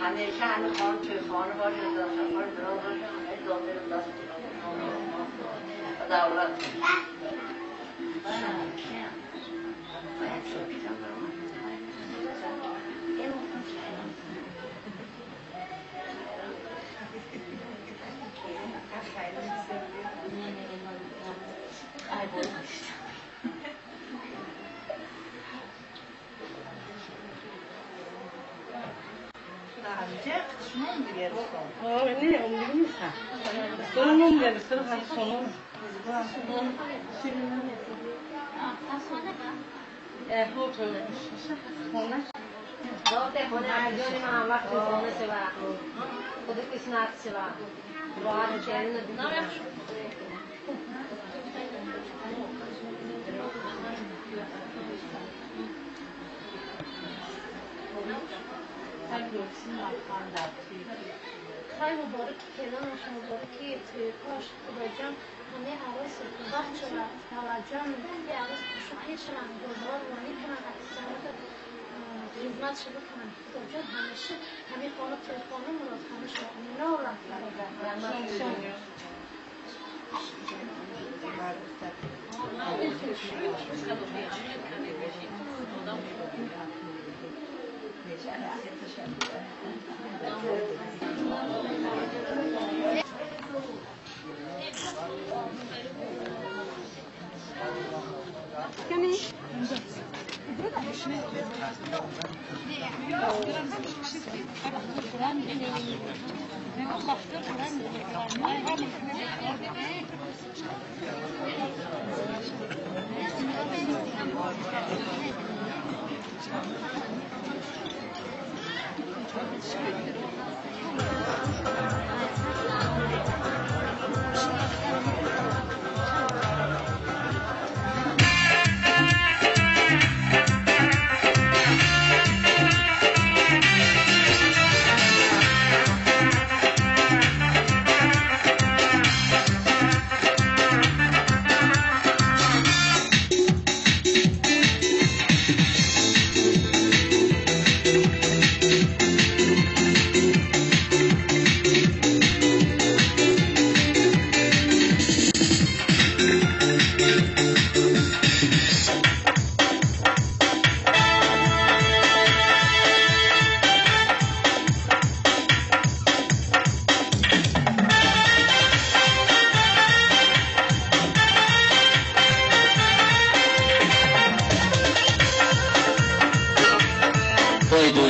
همیشه همه خان توی خانه باشه دستم باشه دراز باشه همه داده دست دولت نه اون نیست. سونم گرفته هم سونم. خوب تو. خونه. داده خونه اجازه من هم وقت خونه سه وقت. خود کسی نات سه وقت. راحت چنین ندیدم. خیلی مبارک کلامش مبارکی تویکاش خدا جان همه عروس بخش و توجه میدن که عروس شاهد شدن گذار وانی کنن اکثرات خدمت شده کنن خدا جان همیشه همه خانه توی خانه مراد همیشه اینا رو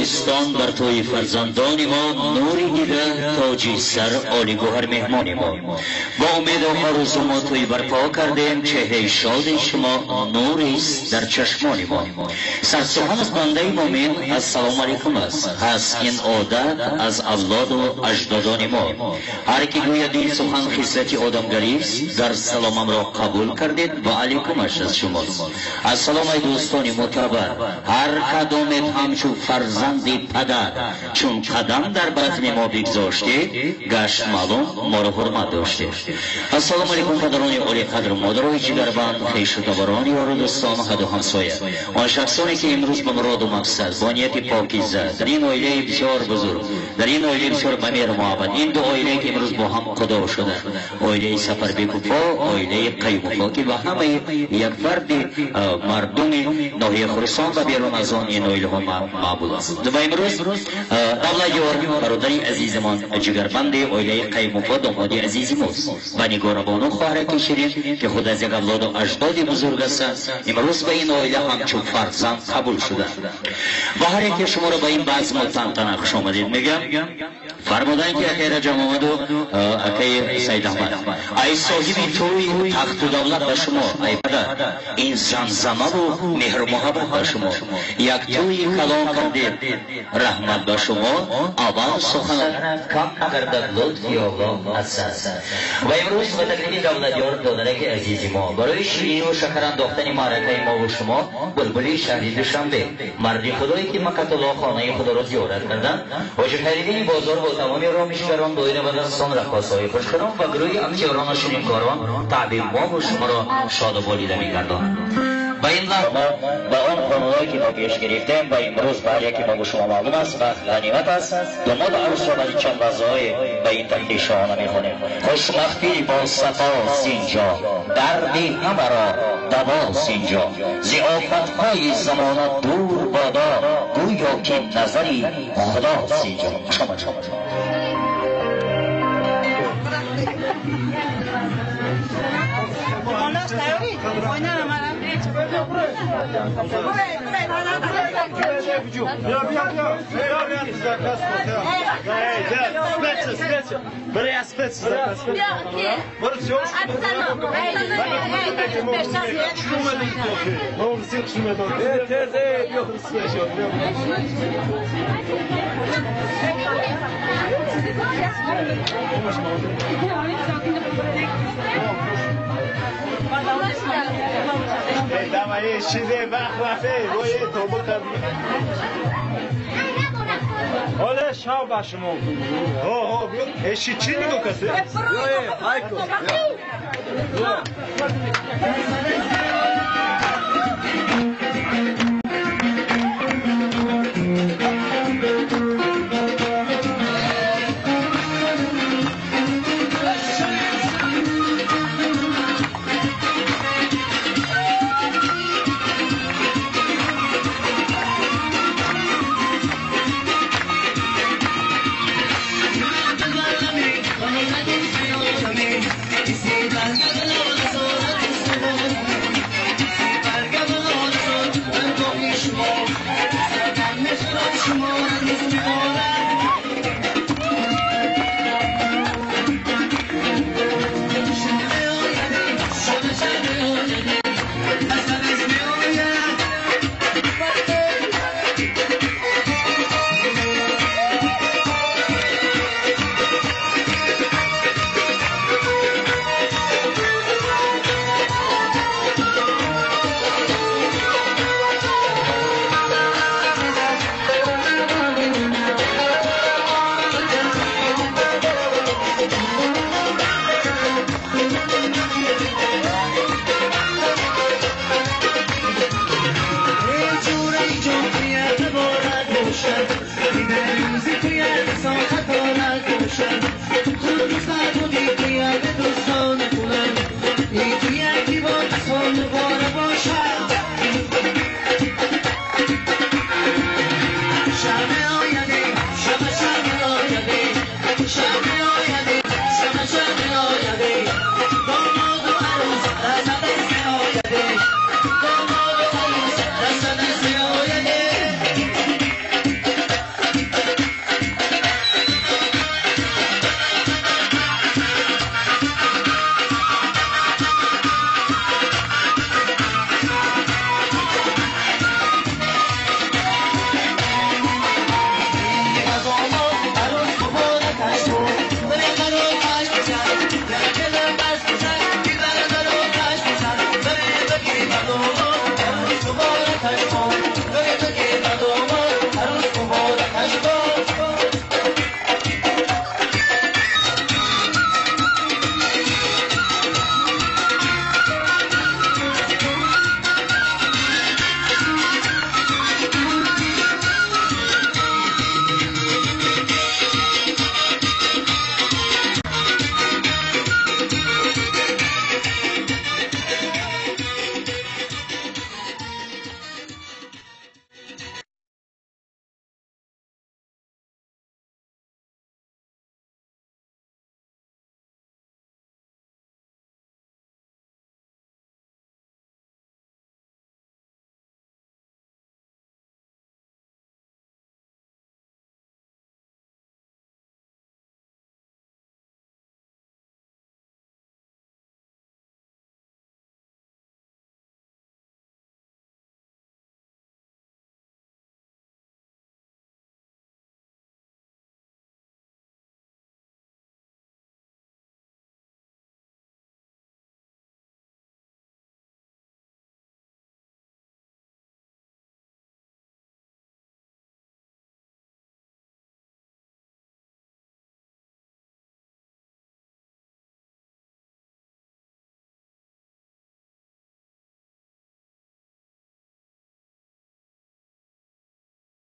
دوستان بر توی فرزندان ما نوری دیده تاجی سر عالی گوهر مهمان ما با امید و آرزو ما توی برپا کردیم چهره شاد شما نوری است در چشمان ما سرسخن از بنده مومن السلام علیکم است هست این عادت از اولاد و اجدادان ما هر کی گوید این سخن خصلت آدمگری است در سلامم را قبول کردید و علیکمش از شماست السلام ای دوستان معتبر هر قدمت همچون فرزندی پدر چون قدم در بطن ما بگذاشته گشت معلوم ما را حرمت داشته السلام علیکم پدران عالی قدر مادرای جگربند خویش و تبران یار و دوستان و حد و همسایه آن شخصانی که امروز به مراد و مقصد با نیت پاکیزه در این عائله بسیار بزرگ در این عائله بسیار بمیر محبت این دو عائله که امروز با هم خدا شده عائله سفر بیکوفا عائله قیموفا که با همه یک فرد مردم ناحیه خراسان و بیرون از آن این عائله ها معبود است و امروز دولت یار برادری عزیزمان جگربند عائله قیموفا دامادی عزیزی ماست و نگار بانو خواهر کشیرین که خود از یک اولاد و اجداد بزرگ است امروز به این عائله همچون فرزند قبول شده و هر یک شما را به این بعض ما تنتنه خوش آمدید میگم فرمودن که اخیر جماعت و اخیر سید احمد ای صاحب توی تخت و دولت به شما ای پدر این زمزمه و مهر و محبت به شما یک توی کلام کردید رحمت به شما اول سخن کم کردن لطفی الله عزیز و امروز به تقریبی دولتیار دادرک عزیزی ما برای شیرین و شکر انداختن معرکه ما و شما بلبلی شهری دوشنبه مردی خدایی که مکة الله خانه خدا را زیارت کردن و شهریدین بازار با تمامی رامیشگران دایره بدستان رقاصهای خوشخرام و گروه اکتیاران و شیرینکاران تعبیر ما و شما را شاد و بالیده می‌گردانند. و این لحظه با آن قانونهایی که ما پیش گرفتیم و امروز برای که ما به شما معلوم است وقت غنیمت است داماد عروس را برای چند لحظه‌های به این تقدیر شاهانه می‌خوانیم. خوشبختی با صفاست اینجا دردی همه را دواست اینجا ضیافت‌های زمانه دور بادا گویا که نظری خداست اینجا. دمایی شیده وقفه روی تو بکن حالا شاو با شما ایشی چی نگو کسی؟ هایکو Music,